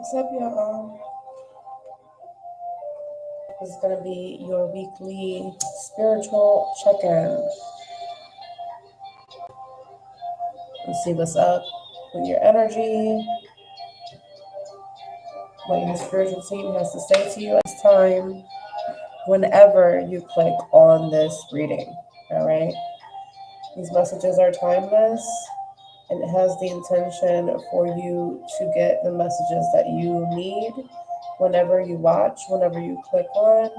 What's up, y'all? This is going to be your weekly spiritual check-in. Let's see what's up with your energy, what your spiritual team has to say to you at this time, whenever you click on this reading, all right? These messages are timeless, and it has the intention for you to get the messages that you need whenever you watch, whenever you click on.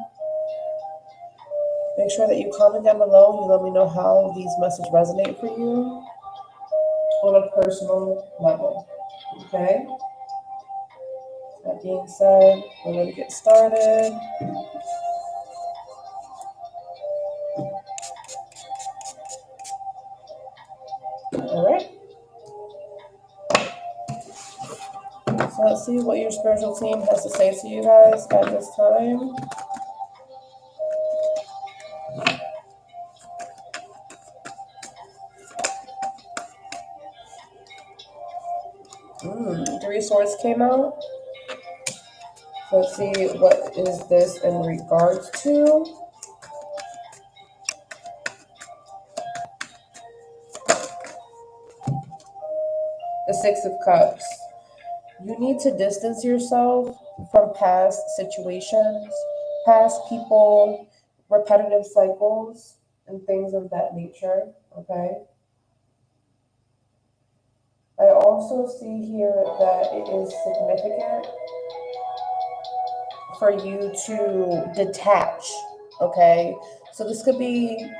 Make sure that you comment down below and you let me know how these messages resonate for you on a personal level, okay? That being said, we're going to get started. All right. So let's see what your spiritual team has to say to you guys at this time. Three swords came out. So let's see what is this in regards to. The Six of Cups. You need to distance yourself from past situations, past people, repetitive cycles, and things of that nature, okay? I also see here that it is significant for you to detach, okay? So this could be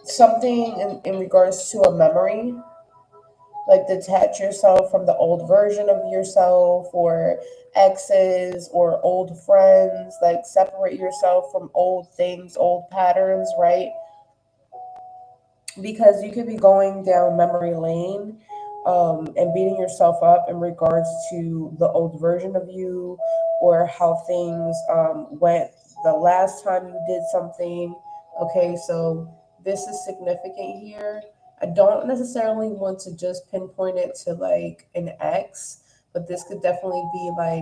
something in regards to a memory, like detach yourself from the old version of yourself or exes or old friends, like separate yourself from old things, old patterns, right? Because you could be going down memory lane and beating yourself up in regards to the old version of you or how things went the last time you did something. Okay, so this is significant here. I don't necessarily want to just pinpoint it to like an ex, but this could definitely be like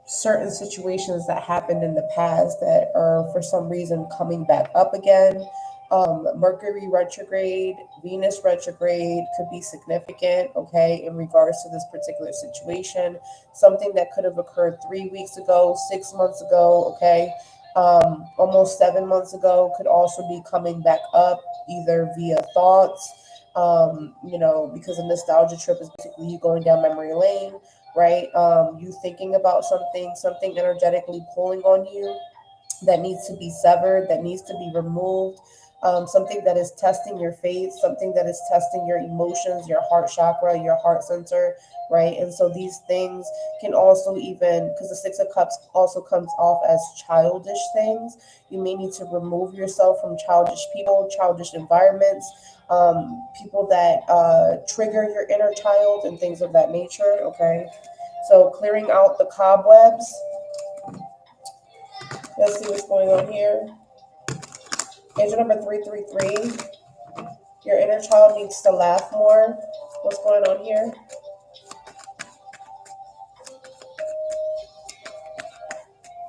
certain situations that happened in the past that are for some reason coming back up again. Mercury retrograde, Venus retrograde could be significant, okay, in regards to this particular situation. Something that could have occurred 3 weeks ago, 6 months ago, okay, almost 7 months ago could also be coming back up either via thoughts, because a nostalgia trip is basically you going down memory lane, right? You thinking about something energetically pulling on you that needs to be severed, that needs to be removed, something that is testing your faith, something that is testing your emotions, your heart chakra, your heart center, right? And so these things can also even, because the Six of Cups also comes off as childish things, you may need to remove yourself from childish people, childish environments, people that trigger your inner child and things of that nature, okay? So clearing out the cobwebs. Let's see what's going on here. Angel number 333. Your inner child needs to laugh more. What's going on here?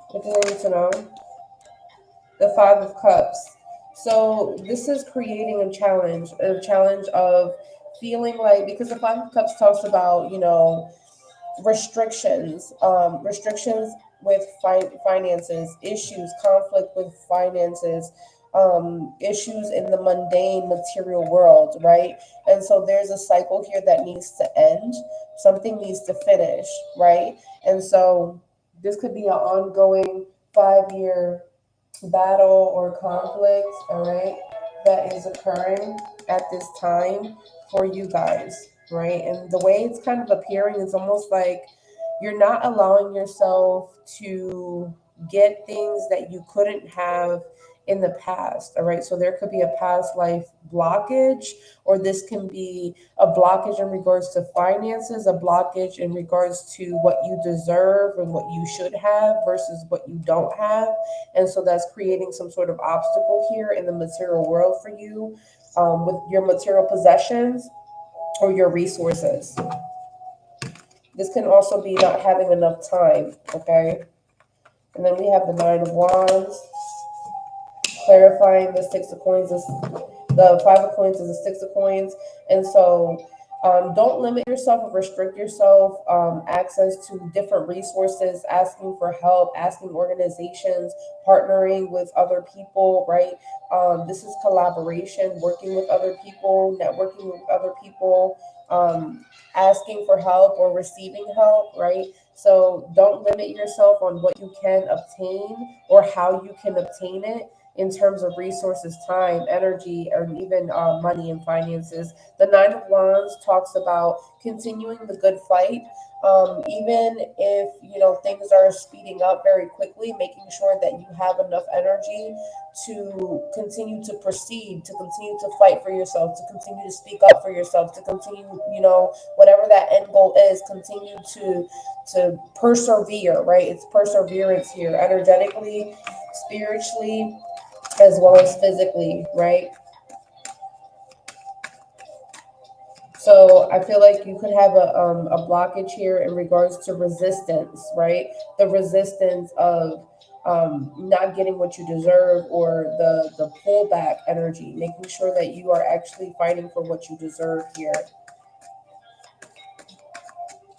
What do you need to know? The Five of Cups. So this is creating a challenge of feeling like, because the Five of Cups talks about, restrictions, restrictions with finances, issues, conflict with finances, issues in the mundane material world, right? And so there's a cycle here that needs to end. Something needs to finish, right? And so this could be an ongoing 5-year battle or conflict, all right, that is occurring at this time for you guys, right? And the way it's kind of appearing is almost like you're not allowing yourself to get things that you couldn't have in the past, all right? So there could be a past life blockage, or this can be a blockage in regards to finances, a blockage in regards to what you deserve and what you should have versus what you don't have. And so that's creating some sort of obstacle here in the material world for you, with your material possessions or your resources. This can also be not having enough time, okay? And then we have the Nine of Wands, clarifying the Six of Coins is the Five of Coins is the Six of Coins. And so don't limit yourself or restrict yourself. Access to different resources, asking for help, asking organizations, partnering with other people, right? This is collaboration, working with other people, networking with other people, asking for help or receiving help, right? So don't limit yourself on what you can obtain or how you can obtain it in terms of resources, time, energy, or even money and finances. The Nine of Wands talks about continuing the good fight, even if things are speeding up very quickly, making sure that you have enough energy to continue to proceed, to continue to fight for yourself, to continue to speak up for yourself, to continue, whatever that end goal is, continue to persevere, right? It's perseverance here, energetically, spiritually, as well as physically, right? So I feel like you could have a blockage here in regards to resistance, right? The resistance of not getting what you deserve, or the pullback energy, making sure that you are actually fighting for what you deserve here.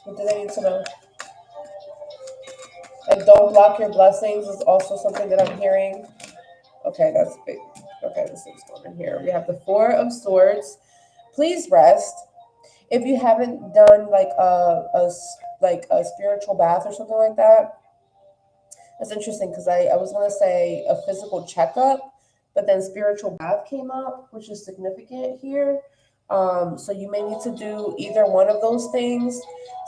What do they need to know? And don't block your blessings is also something that I'm hearing. Okay, that's big. Okay, this is going in here. We have the Four of Swords. Please rest. If you haven't done like a spiritual bath or something like that, that's interesting, because I was gonna say a physical checkup, but then spiritual bath came up, which is significant here. So you may need to do either one of those things.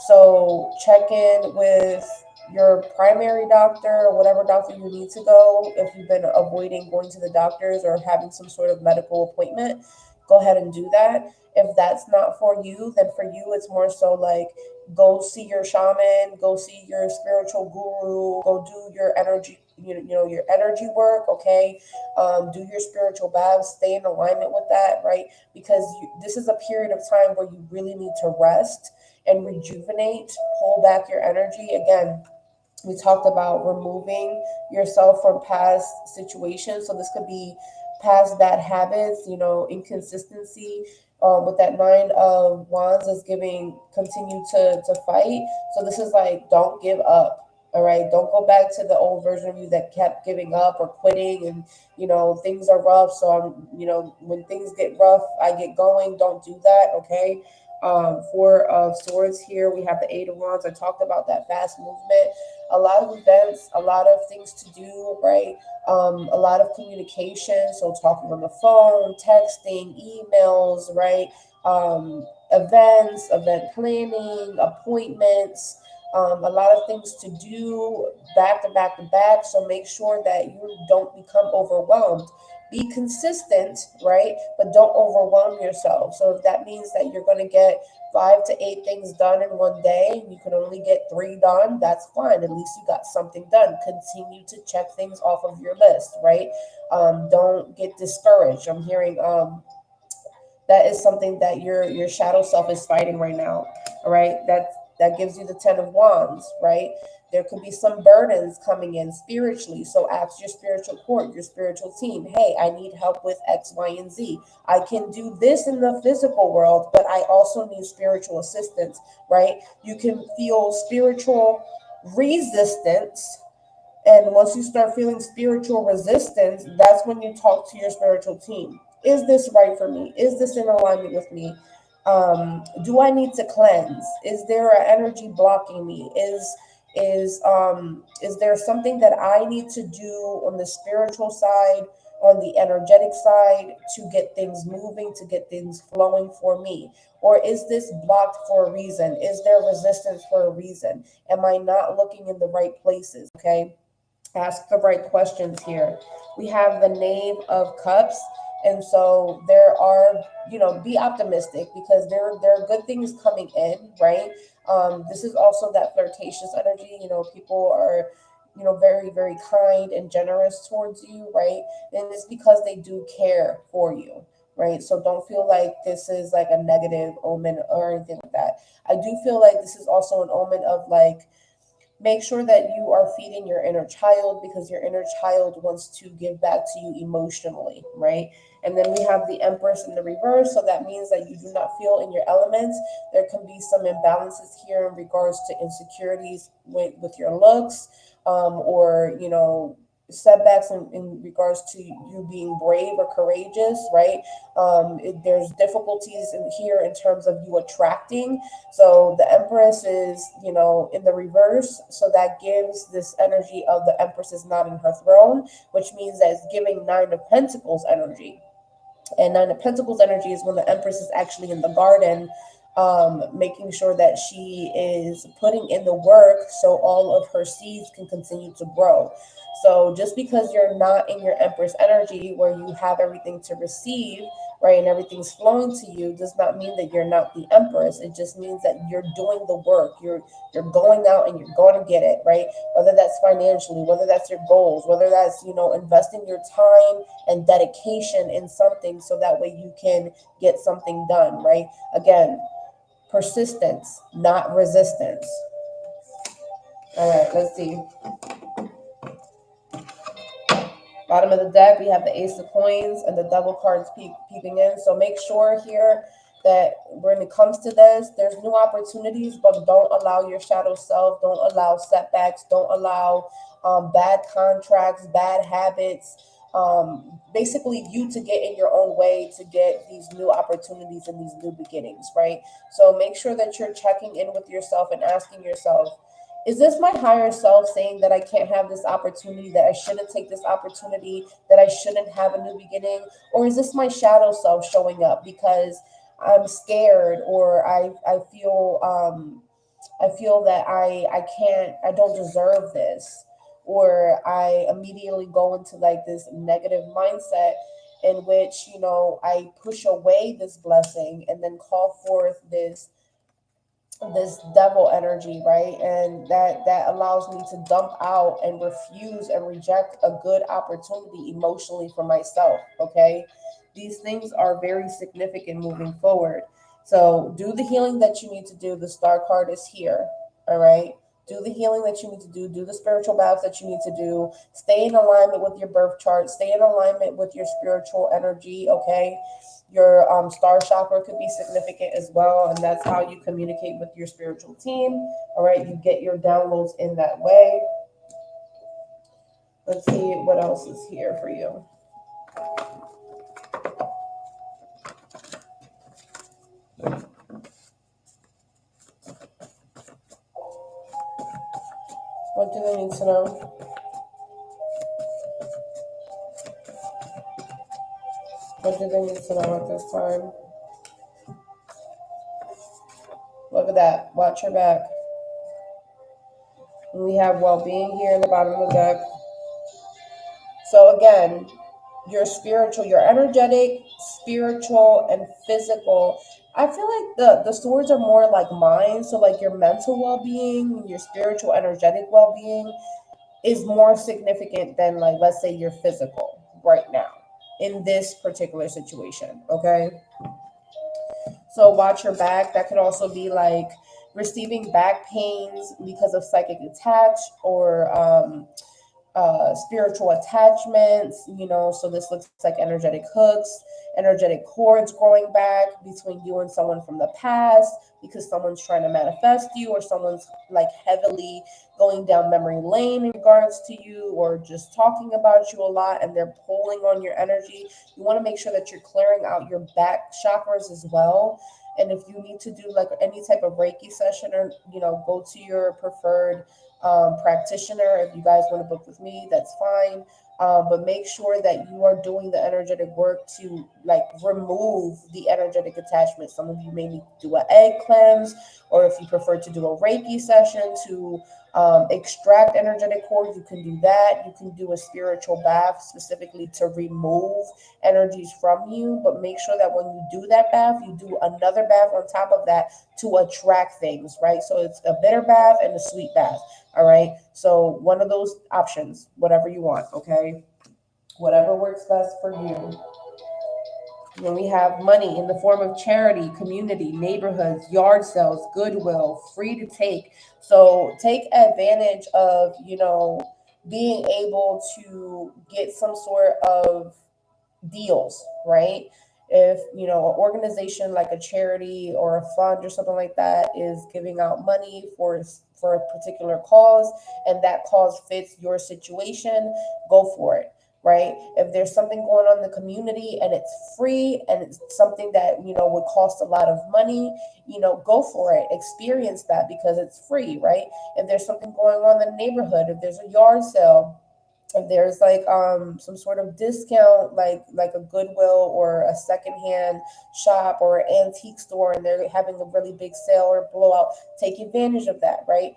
So check in with your primary doctor, or whatever doctor you need to go. If you've been avoiding going to the doctors or having some sort of medical appointment, go ahead and do that. If that's not for you, then for you it's more so like, go see your shaman, go see your spiritual guru, go do your energy, your energy work, okay? Do your spiritual baths, stay in alignment with that, right? Because this is a period of time where you really need to rest and rejuvenate, pull back your energy. Again, we talked about removing yourself from past situations. So this could be past bad habits, inconsistency. With that Nine of Wands is giving continue to fight. So this is like, don't give up. All right. Don't go back to the old version of you that kept giving up or quitting, and things are rough. So when things get rough, I get going. Don't do that. Okay. Four of Swords here. We have the Eight of Wands. I talked about that fast movement. A lot of events, a lot of things to do, right? A lot of communication. So talking on the phone, texting, emails, right? Events, event planning, appointments, a lot of things to do back to back to back. So make sure that you don't become overwhelmed. Be consistent, right? But don't overwhelm yourself. So if that means that you're going to get 5 to 8 things done in one day, and you can only get 3 done, that's fine. At least you got something done. Continue to check things off of your list, right? Don't get discouraged. I'm hearing that is something that your shadow self is fighting right now. All right, that gives you the Ten of Wands, right? There could be some burdens coming in spiritually. So ask your spiritual court, your spiritual team, hey, I need help with X, Y, and Z. I can do this in the physical world, but I also need spiritual assistance, right? You can feel spiritual resistance. And once you start feeling spiritual resistance, that's when you talk to your spiritual team. Is this right for me? Is this in alignment with me? Do I need to cleanse? Is there an energy blocking me? Is there something that I need to do on the spiritual side, on the energetic side, to get things moving, to get things flowing for me? Or is this blocked for a reason? Is there resistance for a reason? Am I not looking in the right places? Okay. Ask the right questions here. We have the Knave of Cups. And so there are, be optimistic, because there are good things coming in, right? This is also that flirtatious energy. People are, very, very kind and generous towards you, right? And it's because they do care for you. right? So don't feel like this is like a negative omen or anything like that. I do feel like this is also an omen of like, make sure that you are feeding your inner child, because your inner child wants to give back to you emotionally, right? And then we have the Empress in the reverse. So that means that you do not feel in your elements. There can be some imbalances here in regards to insecurities with your looks, or, setbacks in regards to you being brave or courageous, right? There's difficulties in here in terms of you attracting. So the Empress is, in the reverse. So that gives this energy of the Empress is not in her throne, which means that it's giving Nine of Pentacles energy. And Nine of Pentacles energy is when the Empress is actually in the garden, making sure that she is putting in the work so all of her seeds can continue to grow. So just because you're not in your Empress energy where you have everything to receive, right, and everything's flowing to you, does not mean that you're not the Empress. It just means that you're doing the work. You're going out and you're going to get it, right? Whether that's financially, whether that's your goals, whether that's, investing your time and dedication in something so that way you can get something done, right? Again, persistence, not resistance. All right, let's see. Bottom of the deck, we have the Ace of Coins and the Devil cards peeping in. So make sure here that when it comes to this, there's new opportunities, but don't allow your shadow self, don't allow setbacks, don't allow bad contracts, bad habits, basically you to get in your own way to get these new opportunities and these new beginnings, right? So make sure that you're checking in with yourself and asking yourself, is this my higher self saying that I can't have this opportunity, that I shouldn't take this opportunity, that I shouldn't have a new beginning? Or is this my shadow self showing up because I'm scared, or I feel that I don't deserve this, or I immediately go into like this negative mindset in which, I push away this blessing and then call forth this devil energy, right? And that allows me to dump out and refuse and reject a good opportunity emotionally for myself. Okay, these things are very significant moving forward. So do the healing that you need to do. The Star card is here. All right, do the healing that you need to do the spiritual baths that you need to do, stay in alignment with your birth chart, stay in alignment with your spiritual energy. Okay, your star chakra could be significant as well, and that's how you communicate with your spiritual team. All right, you get your downloads in that way. Let's see what else is here for you. What do they need to know? What do they need to know at this time? Look at that. Watch your back. And we have well-being here in the bottom of the deck. So again, your spiritual, your energetic, spiritual, and physical. I feel like the swords are more like mine. So like your mental well-being, your spiritual, energetic well-being is more significant than, like, let's say your physical right now in this particular situation. Okay. So watch your back. That could also be like receiving back pains because of psychic attach, or spiritual attachments, so this looks like energetic hooks, energetic cords growing back between you and someone from the past because someone's trying to manifest you, or someone's like heavily going down memory lane in regards to you, or just talking about you a lot and they're pulling on your energy. You want to make sure that you're clearing out your back chakras as well. And if you need to do like any type of Reiki session, or go to your preferred practitioner. If you guys want to book with me, that's fine. But make sure that you are doing the energetic work to like remove the energetic attachment. Some of you may need to do an egg cleanse, or if you prefer to do a Reiki session to extract energetic cord, you can do that. You can do a spiritual bath specifically to remove energies from you. But make sure that when you do that bath, you do another bath on top of that to attract things, right? So it's a bitter bath and a sweet bath. All right. So one of those options, whatever you want. Okay. Whatever works best for you. When we have money in the form of charity, community, neighborhoods, yard sales, goodwill, free to take. So take advantage of, being able to get some sort of deals, right? If an organization like a charity or a fund or something like that is giving out money for a particular cause, and that cause fits your situation, go for it, right? If there's something going on in the community and it's free and it's something that would cost a lot of money, go for it, experience that because it's free, right? If there's something going on in the neighborhood, if there's a yard sale, if there's like some sort of discount, like a Goodwill or a secondhand shop or an antique store, and they're having a really big sale or blowout, take advantage of that, right?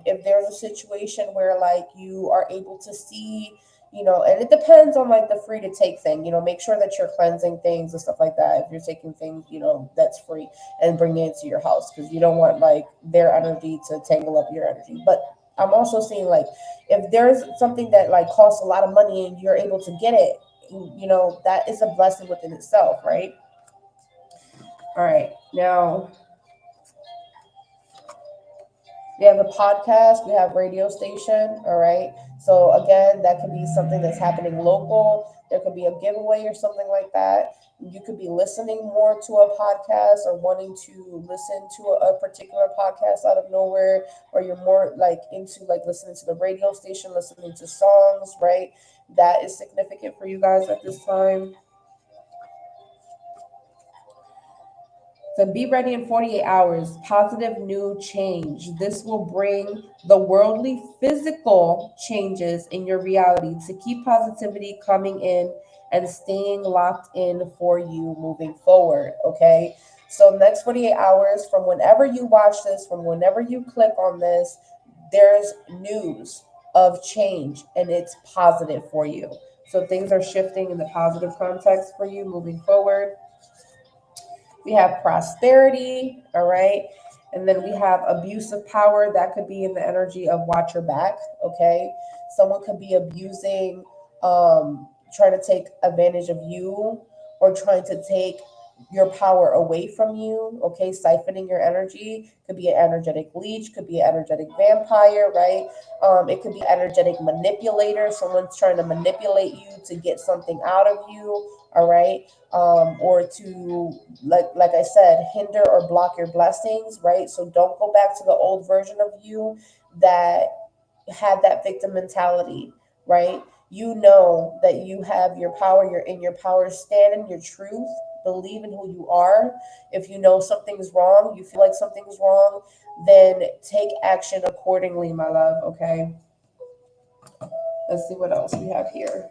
If there's a situation where like you are able to see, and it depends on like the free to take thing, make sure that you're cleansing things and stuff like that. If you're taking things, that's free, and bringing it to your house, because you don't want like their energy to tangle up your energy. But I'm also seeing like if there's something that like costs a lot of money and you're able to get it, that is a blessing within itself, right? All right, now we have a podcast, we have radio station, all right? So again, that could be something that's happening local. There could be a giveaway or something like that. You could be listening more to a podcast or wanting to listen to a particular podcast out of nowhere, or you're more like into like listening to the radio station, listening to songs, right? That is significant for you guys at this time. So be ready in 48 hours. Positive new change. This will bring the worldly physical changes in your reality to keep positivity coming in and staying locked in for you moving forward. Okay. So next 48 hours, from whenever you watch this, from whenever you click on this, there's news of change and it's positive for you. So things are shifting in the positive context for you moving forward. We have prosperity, all right? And then we have abuse of power. That could be in the energy of watch your back, okay? Someone could be abusing, trying to take advantage of you, or trying to take your power away from you, okay? Siphoning your energy. Could be an energetic leech, could be an energetic vampire, right? It could be energetic manipulator. Someone's trying to manipulate you to get something out of you, all right? Or to, like I said, hinder or block your blessings, right? So don't go back to the old version of you that had that victim mentality, right? You know that you have your power, you're in your power, stand in your truth, believe in who you are. If you know something's wrong, you feel like something's wrong, then take action accordingly, my love, okay? Let's see what else we have here.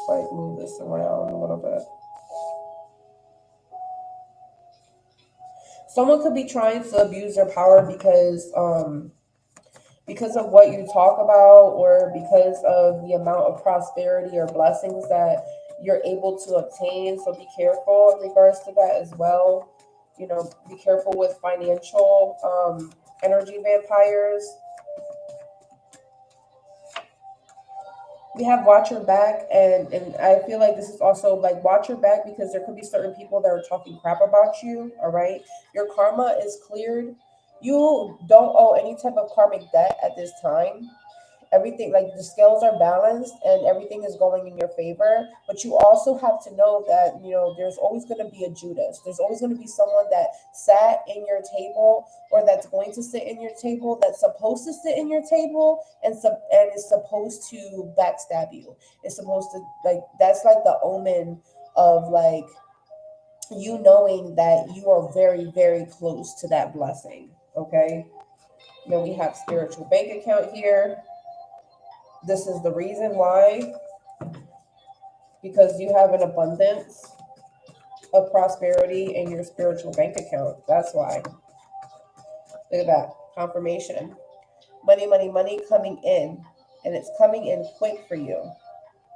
Like move this around a little bit. Someone could be trying to abuse their power because of what you talk about, or because of the amount of prosperity or blessings that you're able to obtain. So be careful in regards to that as well. Be careful with financial energy vampires. We have watch your back, and I feel like this is also like watch your back, because there could be certain people that are talking crap about you, all right? Your karma is cleared. You don't owe any type of karmic debt at this time. Everything, like the scales are balanced and everything is going in your favor. But you also have to know that there's always going to be a Judas. There's always going to be someone that sat in your table, or that's going to sit in your table, that's supposed to sit in your table, and is supposed to backstab you. It's supposed to, like, that's like the omen of like you knowing that you are very, very close to that blessing. Okay. Then we have spiritual bank account here. This is the reason why, because you have an abundance of prosperity in your spiritual bank account. That's why. Look at that. Confirmation. Money, money, money coming in. And it's coming in quick for you,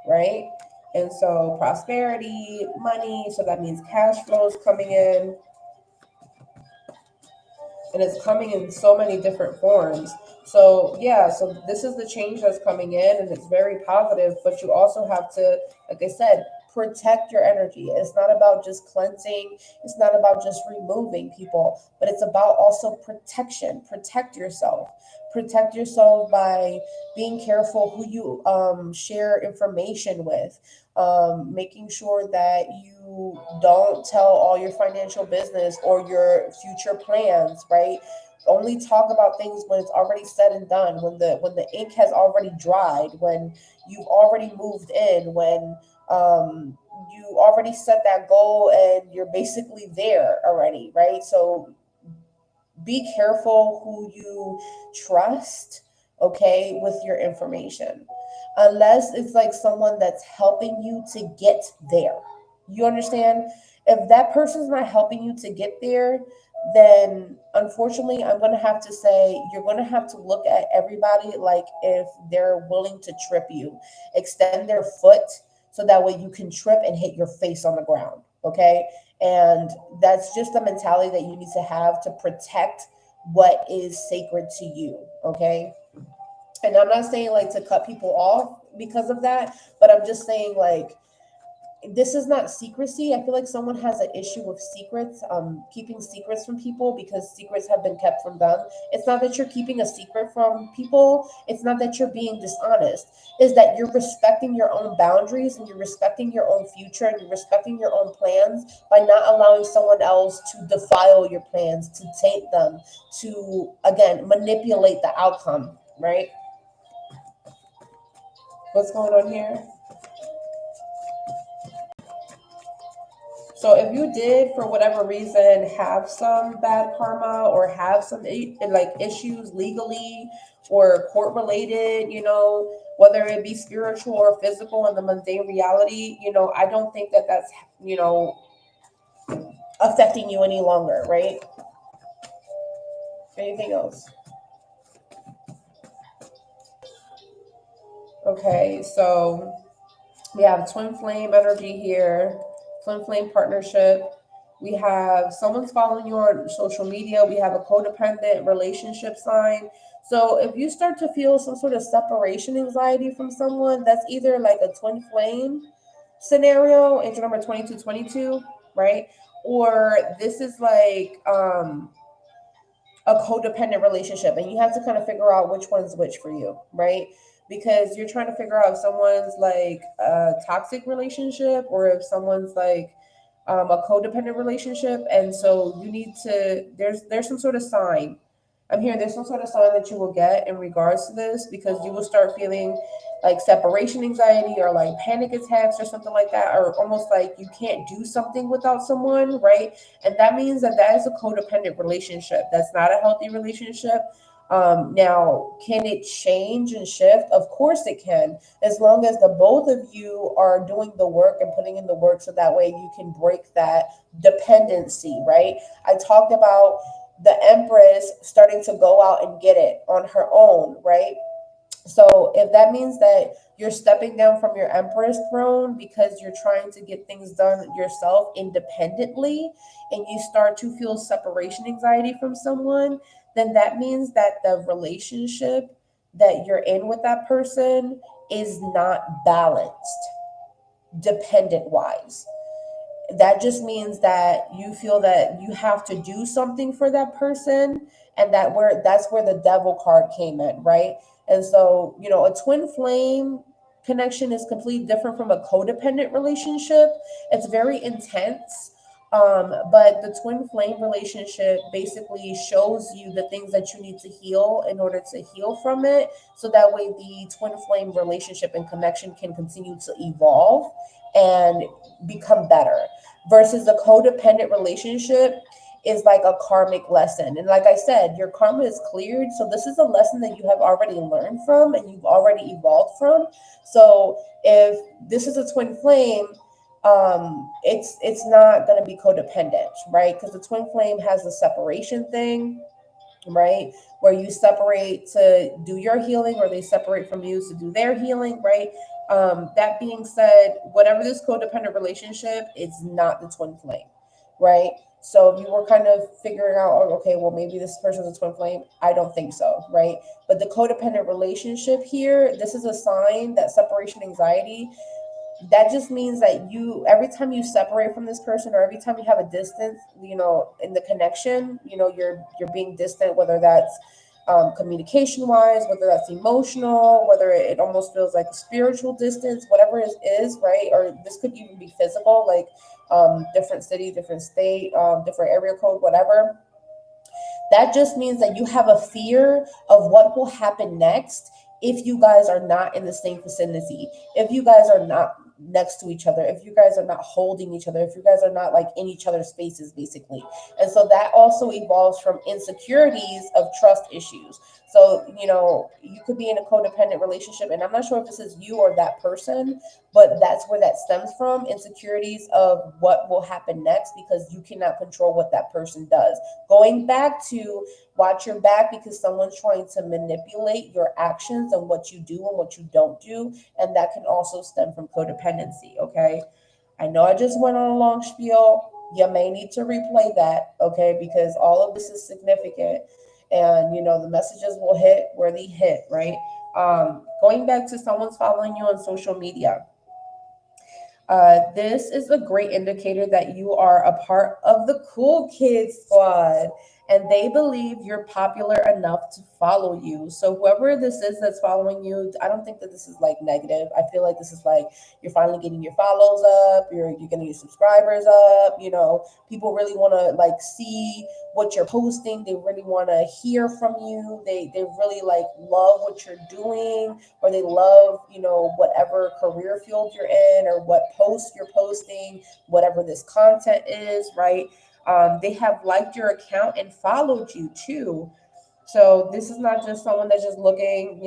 right? And so prosperity, money, so that means cash flow is coming in. And it's coming in so many different forms. So yeah, so this is the change that's coming in, and it's very positive. But you also have to, like I said, protect your energy. It's not about just cleansing. It's not about just removing people, but it's about also protection. Protect yourself. Protect yourself by being careful who you share information with, making sure that you don't tell all your financial business or your future plans, right? Only talk about things when it's already said and done, when the ink has already dried, when you've already moved in, when you already set that goal and you're basically there already, right? So be careful who you trust, okay, with your information. Unless it's like someone that's helping you to get there. You understand? If that person's not helping you to get there, then unfortunately, I'm going to have to say you're going to have to look at everybody like if they're willing to trip you, extend their foot so that way you can trip and hit your face on the ground, okay? And that's just the mentality that you need to have to protect what is sacred to you, okay? And I'm not saying like to cut people off because of that, but I'm just saying like this is not secrecy. I feel like someone has an issue with secrets, keeping secrets from people because secrets have been kept from them. It's not that you're keeping a secret from people. It's not that you're being dishonest. Is that you're respecting your own boundaries and you're respecting your own future and you're respecting your own plans by not allowing someone else to defile your plans, to taint them, to, again, manipulate the outcome, right? What's going on here? So if you did, for whatever reason, have some bad karma or have some like issues legally or court related, whether it be spiritual or physical in the mundane reality, I don't think that that's, affecting you any longer, right? Anything else? Okay, so we have twin flame energy here, twin flame partnership. We have someone's following you on social media. We have a codependent relationship sign. So if you start to feel some sort of separation anxiety from someone, that's either like a twin flame scenario, angel number 2222, right? Or this is like a codependent relationship, and you have to kind of figure out which one's which for you, right? Because you're trying to figure out if someone's like a toxic relationship or if someone's like a codependent relationship. And so you need to, there's some sort of sign. I'm hearing there's some sort of sign that you will get in regards to this, because you will start feeling like separation anxiety or like panic attacks or something like that, or almost like you can't do something without someone, right? And that means that that is a codependent relationship. That's not a healthy relationship. Now, can it change and shift? Of course it can, as long as the both of you are doing the work and putting in the work, so that way you can break that dependency, right? I talked about the Empress starting to go out and get it on her own, right? So if that means that you're stepping down from your Empress throne because you're trying to get things done yourself independently, and you start to feel separation anxiety from someone, then that means that the relationship that you're in with that person is not balanced dependent wise. That just means that you feel that you have to do something for that person, and that's where the devil card came in, right? And so, a twin flame connection is completely different from a codependent relationship. It's very intense. But the twin flame relationship basically shows you the things that you need to heal in order to heal from it, so that way the twin flame relationship and connection can continue to evolve and become better, versus a codependent relationship is like a karmic lesson. And like I said, your karma is cleared. So this is a lesson that you have already learned from and you've already evolved from. So if this is a twin flame, it's not going to be codependent, right? Because the twin flame has the separation thing, right? Where you separate to do your healing, or they separate from you to do their healing, right? That being said, whatever this codependent relationship, it's not the twin flame, right? So if you were kind of figuring out, oh, okay, well, maybe this person's a twin flame, I don't think so, right? But the codependent relationship here, this is a sign that separation anxiety that just means that you, every time you separate from this person, or every time you have a distance, in the connection, you're being distant, whether that's communication wise, whether that's emotional, whether it almost feels like a spiritual distance, whatever it is, right? Or this could even be physical, like different city, different state, different area code, whatever. That just means that you have a fear of what will happen next if you guys are not in the same vicinity, if you guys are not next to each other, if you guys are not holding each other, if you guys are not like in each other's spaces, basically. And so that also evolves from insecurities of trust issues. So, you could be in a codependent relationship, and I'm not sure if this is you or that person, but that's where that stems from, insecurities of what will happen next because you cannot control what that person does. Going back to watch your back because someone's trying to manipulate your actions and what you do and what you don't do. And that can also stem from codependency. Okay. I know I just went on a long spiel. You may need to replay that. Okay. Because all of this is significant. And, the messages will hit where they hit, right? Going back to someone's following you on social media. This is a great indicator that you are a part of the cool kids squad and they believe you're popular enough to follow you. So whoever this is that's following you, I don't think that this is like negative. I feel like this is like you're finally getting your follows up, you're getting your subscribers up, people really want to like see what you're posting. They really want to hear from you. They really like love what you're doing, or they love, whatever career field you're in or what post you're posting, whatever this content is, right? They have liked your account and followed you too. So this is not just someone that's just looking,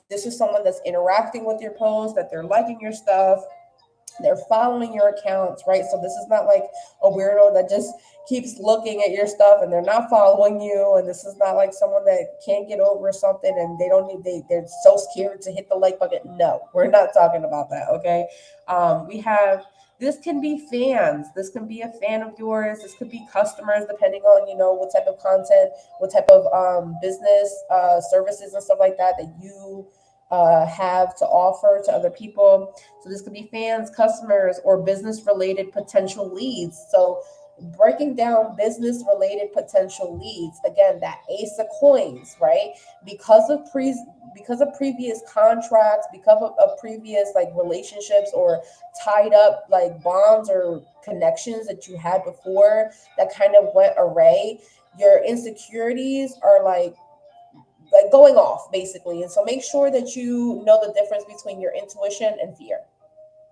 this is someone that's interacting with your post, that they're liking your stuff, they're following your accounts, right? So this is not like a weirdo that just keeps looking at your stuff and they're not following you. And this is not like someone that can't get over something and they're so scared to hit the like button. No, we're not talking about that. Okay. We have, this can be fans. This can be a fan of yours. This could be customers, depending on, what type of content, what type of business services and stuff like that you have to offer to other people. So this could be fans, customers, or business related potential leads. So breaking down business related potential leads, again, that ace of coins, right? Because of previous contracts, because of previous like relationships or tied up like bonds or connections that you had before that kind of went array, your insecurities are like going off basically. And so make sure that you know the difference between your intuition and fear.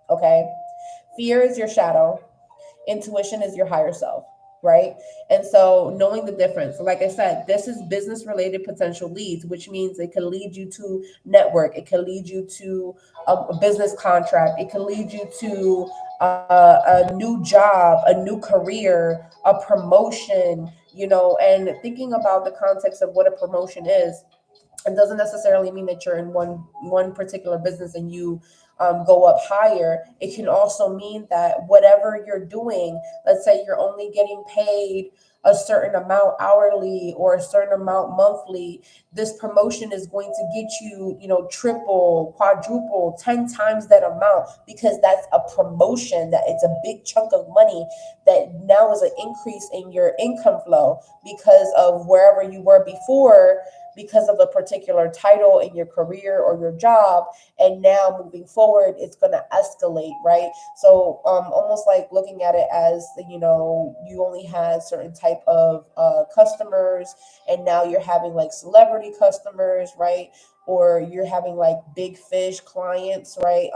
Okay. Fear is your shadow, intuition is your higher self, right? And so knowing the difference, like I said, this is business related potential leads, which means it can lead you to network, it can lead you to a business contract, it can lead you to a new job, a new career, a promotion, and thinking about the context of what a promotion is, it doesn't necessarily mean that you're in one particular business and you go up higher. It can also mean that whatever you're doing, let's say you're only getting paid a certain amount hourly or a certain amount monthly, this promotion is going to get you, triple, quadruple, 10 times that amount, because that's a promotion, that it's a big chunk of money that now is an increase in your income flow because of wherever you were before, because of a particular title in your career or your job. And now moving forward, it's going to escalate, right? So almost like looking at it as, you only had certain type of customers, and now you're having like celebrity customers, right? Or you're having like big fish clients, right?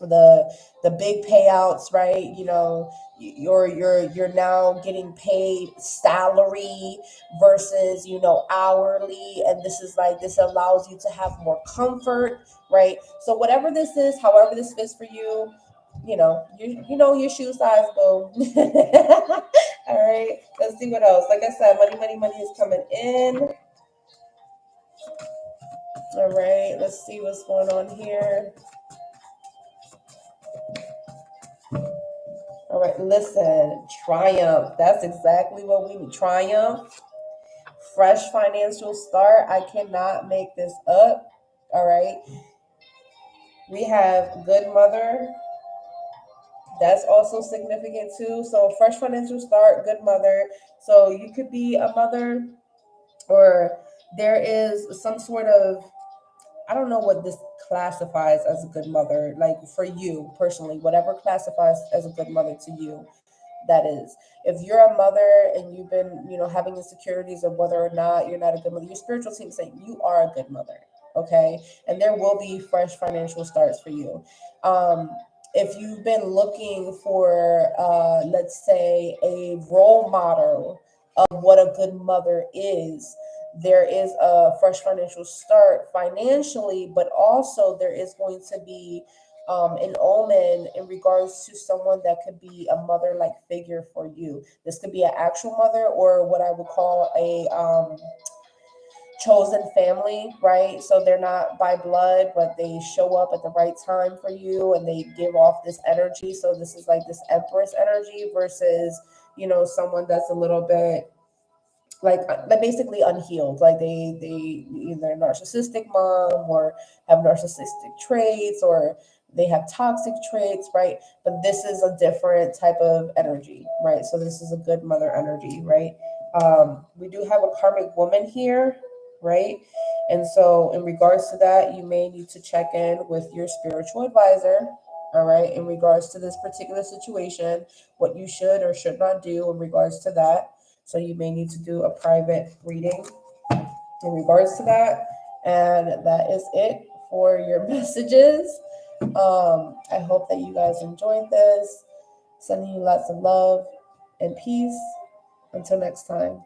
The big payouts, right? You're now getting paid salary versus hourly, and this allows you to have more comfort, right? So whatever this is, however this fits for you, your shoe size, boo. All right, let's see what else. Like I said, money is coming in. All right, let's see what's going on here. All right, listen, triumph. That's exactly what we need. Triumph, fresh financial start. I cannot make this up. All right. We have good mother. That's also significant too. So fresh financial start, good mother. So you could be a mother, or there is some sort of, I don't know what this classifies as a good mother, like for you personally, whatever classifies as a good mother to you, that is. If you're a mother and you've been, having insecurities of whether or not you're not a good mother, your spiritual team is saying you are a good mother, okay? And there will be fresh financial starts for you. If you've been looking for, let's say, a role model of what a good mother is, there is a fresh financial start financially, but also there is going to be an omen in regards to someone that could be a mother-like figure for you. This could be an actual mother, or what I would call a chosen family, right? So they're not by blood, but they show up at the right time for you and they give off this energy. So this is like this empress energy versus, someone that's a little bit like basically unhealed, like they either narcissistic mom or have narcissistic traits, or they have toxic traits, right? But this is a different type of energy, right? So this is a good mother energy, right? We do have a karmic woman here, right? And so in regards to that, you may need to check in with your spiritual advisor, all right, in regards to this particular situation, what you should or should not do in regards to that. So you may need to do a private reading in regards to that. And that is it for your messages. I hope that you guys enjoyed this. Sending you lots of love and peace. Until next time.